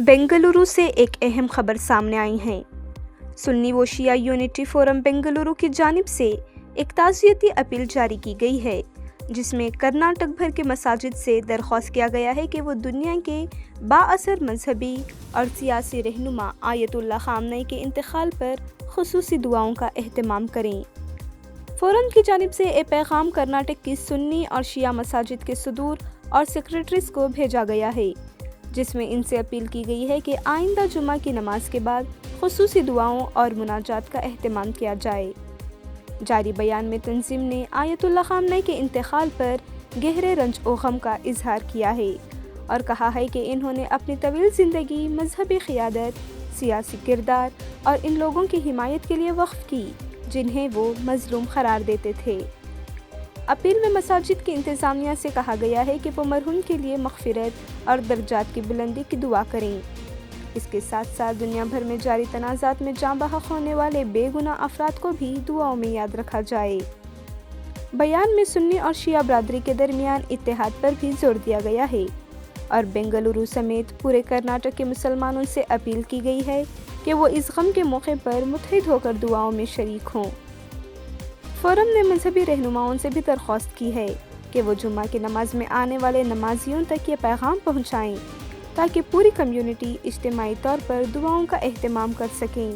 बेंगलुरु से एक अहम खबर सामने आई है। सुन्नी व शिया यूनिटी फोरम बेंगलुरु की जानिब से एक ताज़ियती अपील जारी की गई है, जिसमें कर्नाटक भर के मसाजिद से दरख्वास्त किया गया है कि वो दुनिया के बाअसर मजहबी और सियासी रहनुमा आयतुल्लाह खामनई के इंतकाल पर खुसूसी दुआओं का एहतमाम करें। फोरम की जानिब से ये पैगाम कर्नाटक की सुन्नी और शिया मसाजिद के सदूर और सेक्रेटरीज को भेजा गया है, जिसमें इनसे अपील की गई है कि आइंदा जुमा की नमाज के बाद खुसूसी दुआओं और मुनाजात का एहतमाम किया जाए। जारी बयान में तंजीम ने आयतुल्लाह खामनई के इंतकाल पर गहरे रंज और गम का इजहार किया है और कहा है कि इन्होंने अपनी तवील ज़िंदगी मजहबी क़ियादत, सियासी किरदार और इन लोगों की हिमायत के लिए वक्फ की जिन्हें वो मजलूम करार देते थे। अपील में मसाजिद की इंतज़ामिया से कहा गया है कि वो मरहूम के लिए मग़फ़िरत और दर्जात की बुलंदी की दुआ करें। इसके साथ साथ दुनिया भर में जारी तनाज़ात में जाँ बहक होने वाले बेगुनाह अफराद को भी दुआओं में याद रखा जाए। बयान में सुन्नी और शिया बरादरी के दरमियान इत्तेहाद पर भी जोर दिया गया है और बेंगलुरु समेत पूरे कर्नाटक के मुसलमानों से अपील की गई है कि वो इस गम के मौके पर मुत्तहिद होकर दुआओं में शरीक हों। फोरम ने मजहबी रहनुमाओं से भी दरख्वास्त की है कि वो जुम्मा की नमाज में आने वाले नमाजियों तक ये पैगाम पहुँचाएँ ताकि पूरी कम्युनिटी इज्तिमाई तौर पर दुआओं का एहतमाम कर सकें।